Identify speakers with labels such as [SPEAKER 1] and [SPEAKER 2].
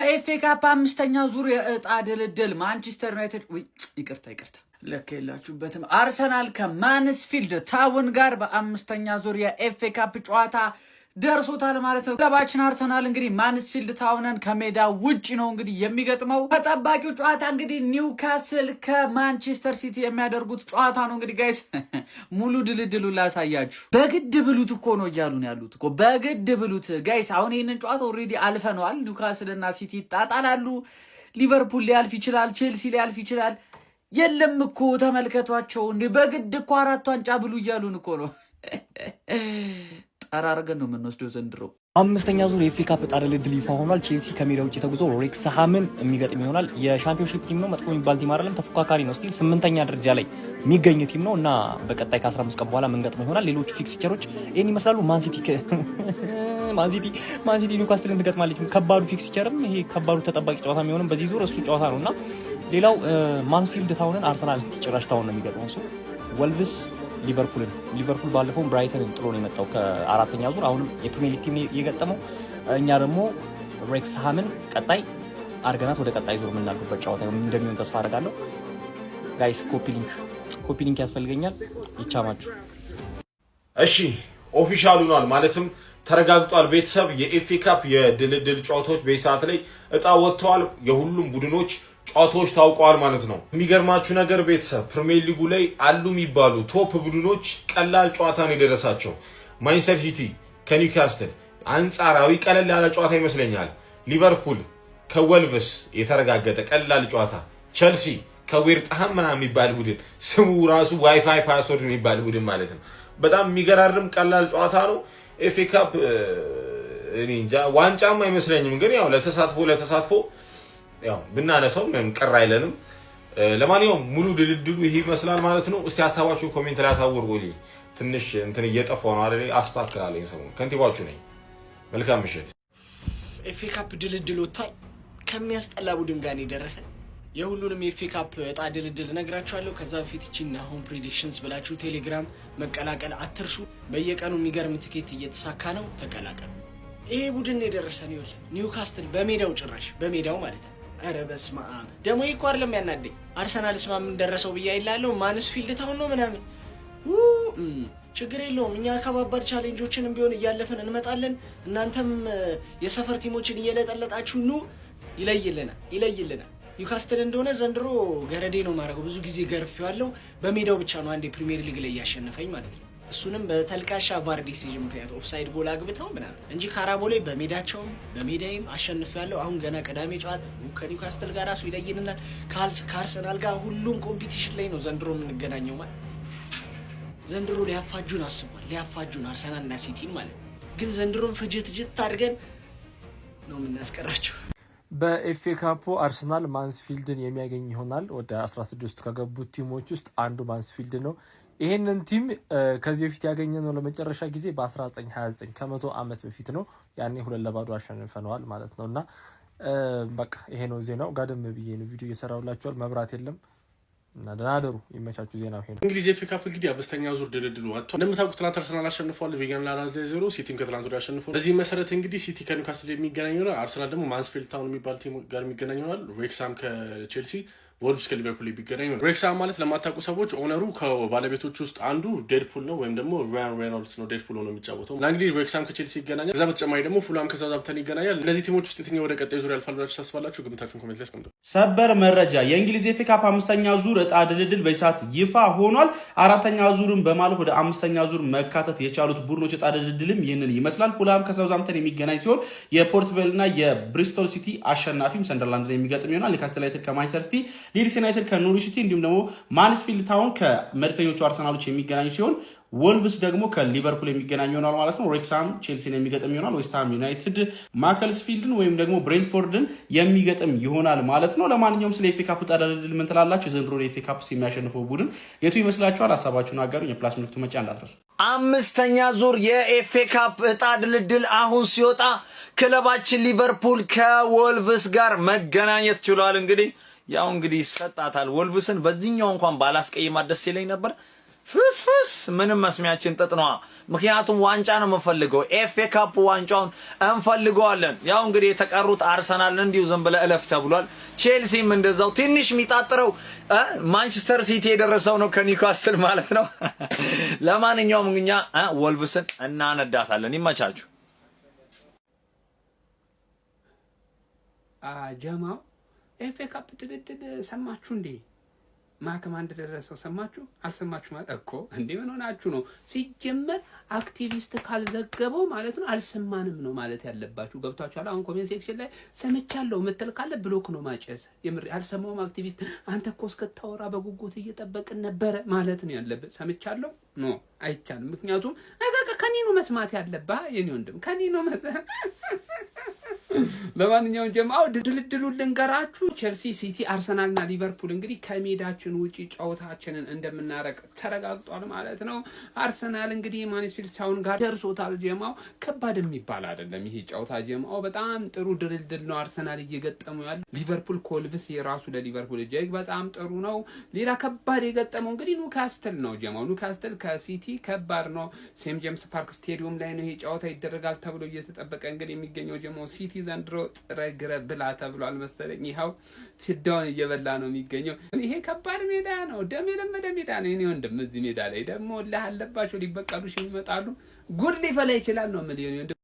[SPEAKER 1] ኤፍኤ ካፕ አምስተኛ ዙር የዕጣ ድልድል ማንቸስተር ዩናይትድ ይቅርታ ለካ የላችሁበትም። አርሰናል ከማንስፊልድ ታውን ጋር በአምስተኛ ዙር የኤፍኤ ካፕ ጨዋታ ደርሶታል ማለት ነው። ክለባችን አርሰናል እንግዲህ ማንስፊልድ ታውንን ከሜዳ ውጪ ነው እንግዲህ የሚገጥመው። ተጠባቂው ጨዋታ እንግዲህ ኒውካስል ከማንቸስተር ሲቲ የሚያደርጉት ጨዋታ ነው። እንግዲህ ጋይስ ሙሉ ድልድሉ ላሳያችሁ። በግድ ብሉት እኮ ነው እያሉን ያሉት እኮ በግድ ብሉት ጋይስ። አሁን ይህንን ጨዋታ ኦልሬዲ አልፈነዋል። ኒውካስል እና ሲቲ ይጣጣላሉ። ሊቨርፑል ሊያልፍ ይችላል፣ ቼልሲ ሊያልፍ ይችላል። የለም እኮ ተመልከቷቸው እንዴ! በግድ እኮ 4 ዋንጫ ብሉ እያሉን እኮ ነው። ጠራርገን ነው የምንወስደው ዘንድሮ።
[SPEAKER 2] አምስተኛ ዙር የኤፍኤ ካፕ ዕጣ ድልድል ይፋ ሆኗል። ቼልሲ ከሜዳ ውጭ ተጉዞ ሬክስሃምን የሚገጥም ይሆናል። የሻምፒዮንሺፕ ቲም ነው፣ መጥፎ የሚባል ቲም አይደለም፣ ተፎካካሪ ነው። ስቲል 8ኛ ደረጃ ላይ የሚገኝ ቲም ነው እና በቀጣይ ከ15 ቀን በኋላ የምንገጥመው ይሆናል። ሌሎቹ ፊክስቸሮች ይህን ይመስላሉ። ማንሲቲ ኒውካስትልን ትገጥማለች። ከባዱ ፊክስቸርም ይሄ ከባዱ ተጠባቂ ጨዋታ የሚሆንም በዚህ ዙር እሱ ጨዋታ ነው እና ሌላው ማንፊልድ ታውንን አርሰናል ጭራሽ ታውን ነው የሚገጥመው። እሱ ወልቭስ ሊቨርፑል ባለፈው ብራይተንን ጥሎ ነው የመጣው ከ4ኛ ዙር። አሁንም የፕሪሚየር ሊግ ቲም የገጠመው። እኛ ደግሞ ሬክስሃምን ቀጣይ አርገናት ወደ ቀጣይ ዙር የምናልፍበት ጨዋታ እንደሚሆን ተስፋ አደርጋለሁ። ጋይስ ኮፒ ሊንክ ያስፈልገኛል። ይቻማችሁ።
[SPEAKER 3] እሺ ኦፊሻል ሆኗል ማለትም ተረጋግጧል። ቤተሰብ የኤፍኤ ካፕ የድልድል ጨዋታዎች በሰዓት ላይ ዕጣ ወጥተዋል። የሁሉም ቡድኖች ጨዋታዎች ታውቀዋል ማለት ነው። የሚገርማችሁ ነገር ቤተሰብ ፕሪሚየር ሊጉ ላይ አሉ የሚባሉ ቶፕ ቡድኖች ቀላል ጨዋታ ነው የደረሳቸው። ማንቸስተር ሲቲ ከኒውካስትል አንጻራዊ ቀለል ያለ ጨዋታ ይመስለኛል። ሊቨርፑል ከወልቭስ የተረጋገጠ ቀላል ጨዋታ። ቸልሲ ከዌርጣሃም ምናምን የሚባል ቡድን ስሙ ራሱ ዋይፋይ ፓስወርድ የሚባል ቡድን ማለት ነው። በጣም የሚገራርም ቀላል ጨዋታ ነው። ኤፍኤ ካፕ እኔ እንጃ ዋንጫም አይመስለኝም፣ ግን ያው ለተሳትፎ ያው ብናነሳው ምንም ቅር አይለንም። ለማንኛውም ሙሉ ድልድሉ ይሄ ይመስላል ማለት ነው። እስቲ ሐሳባችሁ ኮሜንት ላይ አሳውሩልኝ። ትንሽ እንትን እየጠፋው ነው አይደል? አስተካክላለሁ። ሰሞኑን ከንቲባችሁ ነኝ። መልካም ምሽት።
[SPEAKER 4] ኤፍኤ ካፕ ድልድል ወጥቷል። ከሚያስጠላ ቡድን ጋር የደረሰ የሁሉንም የኤፍኤ ካፕ ዕጣ ድልድል እነግራችኋለሁ። ከዛ በፊት እቺና ሆም ፕሬዲክሽንስ ብላችሁ ቴሌግራም መቀላቀል አትርሱ። በየቀኑ የሚገርም ትኬት እየተሳካ ነው፣ ተቀላቀሉ። ይሄ ቡድን የደረሰን ይኸውልህ ኒውካስትል በሜዳው ማለት ነው። ኧረ በስመ አብ ደግሞ ይሄ እኮ አይደለም ያናደኝ። አርሰናልስ ምን ደረሰው ብዬ አይላለሁ። ማንስፊልድ ታውን ነው ምናምን ችግር የለውም። እኛ ከባባድ ቻሌንጆችንም ቢሆን እያለፍን እንመጣለን። እናንተም የሰፈር ቲሞችን እየለጠለጣችሁ ኑ። ይለይልናል። ኒውካስትል እንደሆነ ዘንድሮ ገረዴ ነው ማድረገው። ብዙ ጊዜ ገርፌዋለሁ። በሜዳው ብቻ ነው አንዴ ፕሪሚየር ሊግ ላይ እያሸነፈኝ ማለት ነው። እሱንም በተልካሻ ቫር ዲሲዥን ምክንያት ኦፍሳይድ ጎል አግብተው ምናምን እንጂ ካራቦ ላይ በሜዳቸውም በሜዳይም አሸንፌያለሁ። አሁን ገና ቀዳሜ ጨዋታ ከኒውካስትል ጋር ራሱ ይለይልናል። ከአርሰናል ጋር ሁሉም ኮምፒቲሽን ላይ ነው ዘንድሮ የምንገናኘው። ማለት ዘንድሮ ሊያፋጁን አስቧል። አርሰናል እና ሲቲን ማለት ግን ዘንድሮን ፍጅት አድርገን ነው የምናስቀራቸው።
[SPEAKER 5] በኤፍኤ ካፑ አርሰናል ማንስፊልድን የሚያገኝ ይሆናል። ወደ 16 ከገቡት ቲሞች ውስጥ አንዱ ማንስፊልድ ነው። ይሄንን ቲም ከዚህ በፊት ያገኘ ነው ለመጨረሻ ጊዜ በ1929 ከመቶ ዓመት በፊት ነው። ያኔ 2-0 አሸንፈነዋል ማለት ነው። እና በቃ ይሄ ነው ዜናው። ጋደም ብዬ ነው ቪዲዮ እየሰራሁላችኋል። መብራት የለም እና ደህና አደሩ። ይመቻችሁ። ዜናው ይሄ ነው።
[SPEAKER 6] እንግሊዝ ኤፍኤ ካፕ እንግዲህ አምስተኛ ዙር ድልድል ወጥቷል። እንደምታውቁት ትናንት አርሰናል አሸንፏል። ቪጋን ለ4-0 ሲቲም ከትናንት ወዲያ አሸንፏል። በዚህ መሰረት እንግዲህ ሲቲ ከኒውካስትል የሚገናኝ ይሆናል። አርሰናል ደግሞ ማንስፊልድ ታውን የሚባል ቲም ጋር የሚገናኝ ይሆናል። ሬክስሃም ከቼልሲ፣ ወልቭስ ከሊቨርፑል የሚገናኝ ነው። ሬክስሃም ማለት ለማታውቁ ሰዎች ኦነሩ ከባለቤቶች ውስጥ አንዱ ዴድፑል ነው ወይም ደግሞ ራያን ሬኖልድስ ነው። ዴድፑል ነው የሚጫወተው እና እንግዲህ ሬክስሃም ከቼልሲ ይገናኛል። ከዛ በተጨማሪ ደግሞ ፉላም ከሳውዛምፕተን ይገናኛል። እነዚህ ቲሞች ውስጥ የትኛው ወደ ቀጣይ ዙር ያልፋል ብላችሁ ታስባላችሁ? ግምታችሁን ኮሜንት ላይ አስቀምጡ።
[SPEAKER 7] ሰበር መረጃ የእንግሊዝ ኤፍኤ ካፕ አምስተኛ ዙር ዕጣ ድልድል በሰዓት ይፋ ሆኗል። አራተኛ ዙርን በማለፍ ወደ አምስተኛ ዙር መካተት የቻሉት ቡድኖች ዕጣ ድልድልም ይህንን ይመስላል። ፉላም ከሳውዛምፕተን የሚገናኝ ሲሆን የፖርትቬል እና የብሪስቶል ሲቲ አሸናፊም ሰንደርላንድን የሚገጥም ይሆናል። ኒውካስትል ዩናይትድ ከማንቸስተር ሲቲ፣ ሊድስ ዩናይትድ ከኖሪች ሲቲ እንዲሁም ደግሞ ማንስፊልድ ታውን ከመድፈኞቹ አርሰናሎች የሚገናኙ ሲሆን ወልቭስ ደግሞ ከሊቨርፑል የሚገናኝ ይሆናል ማለት ነው። ሬክስሃም ቼልሲን የሚገጥም ይሆናል። ዌስትሃም ዩናይትድ ማከልስፊልድን ወይም ደግሞ ብሬንትፎርድን የሚገጥም ይሆናል ማለት ነው። ለማንኛውም ስለ ኤፍኤ ካፕ ዕጣ ድልድል ምን ትላላችሁ? የዘንድሮ ኤፍኤ ካፕ የሚያሸንፈው ቡድን የቱ ይመስላችኋል? ሀሳባችሁን አጋሩኝ። የፕላስ ምልክቱ መጫ እንዳትረሱ።
[SPEAKER 8] አምስተኛ ዙር የኤፍኤ ካፕ ዕጣ ድልድል አሁን ሲወጣ ክለባችን ሊቨርፑል ከወልቭስ ጋር መገናኘት ችሏል። እንግዲህ ይሰጣታል። ወልቭስን በዚህኛው እንኳን ባላስቀይማት ደስ ይለኝ ነበር። ፍስፍስ ምንም መስሚያችን ጥጥ ነው። ምክንያቱም ዋንጫ ነው የምፈልገው። ኤፍኤ ካፕ ዋንጫውን እንፈልገዋለን። ያው እንግዲህ የተቀሩት አርሰናልን እንዲሁ ዝም ብለህ እለፍ ተብሏል። ቼልሲም እንደዛው ትንሽ የሚጣጥረው ማንቸስተር ሲቲ የደረሰው ነው ከኒውካስትል ማለት ነው። ለማንኛውም እኛ ወልቭስን እናነዳታለን። ይመቻችሁ።
[SPEAKER 9] ጀማው ኤፍኤ ካፕ ድልድል ሰማችሁ እንዴ? ማከማ እንደደረሰው ሰማችሁ? አልሰማችሁ ማለት እኮ እንዴ ምን ሆናችሁ ነው? ሲጀመር አክቲቪስት ካልዘገበው ማለት ነው አልሰማንም ነው ማለት ያለባችሁ። ገብቷችኋል? አሁን ኮሜንት ሴክሽን ላይ ሰምቻለሁ ምትል ካለ ብሎክ ነው ማጨስ። የምር አልሰማውም አክቲቪስት አንተ እኮ እስከታወራ በጉጉት እየጠበቅን ነበረ ማለት ነው ያለበት። ሰምቻለሁ ኖ አይቻልም። ምክንያቱም ከኔ ነው መስማት ያለብህ የኔ ወንድም ከኔ ነው መስማት። ለማንኛውም ጀማው ድልድሉን ልንገራችሁ። ቼልሲ፣ ሲቲ፣ አርሰናልና ሊቨርፑል እንግዲህ ከሜዳችን ውጪ ጨዋታችንን እንደምናረቅ ተረጋግጧል ማለት ነው። አርሰናል እንግዲህ ማንስፊልድ ታውን ጋር ደርሶታል። ጀማው ከባድ የሚባል አይደለም ይሄ ጨዋታ ጀማው በጣም ጥሩ ድልድል ነው አርሰናል እየገጠሙ ያለ። ሊቨርፑል ኮልቭስ የራሱ ለሊቨርፑል እጅግ በጣም ጥሩ ነው። ሌላ ከባድ የገጠመው እንግዲህ ኒውካስትል ነው ጀማው። ኒውካስትል ከሲቲ ከባድ ነው። ሴንት ጄምስ ፓርክ ስቴዲየም ላይ ነው ይሄ ጨዋታ ይደረጋል ተብሎ እየተጠበቀ እንግዲህ የሚገኘው ጀማው። ሲቲ ዘንድሮ ጥረግረ ብላ ተብሏል መሰለኝ። ይኸው ፍዳውን እየበላ ነው የሚገኘው። ይሄ ከባድ ሜዳ ነው፣ ደም የለመደ ሜዳ ነው። እኔ ወንድም እዚህ ሜዳ ላይ ደግሞ ለሃለባቸው ሊበቀሉሽ ይመጣሉ። ጉድ ሊፈላ ይችላል ነው ምን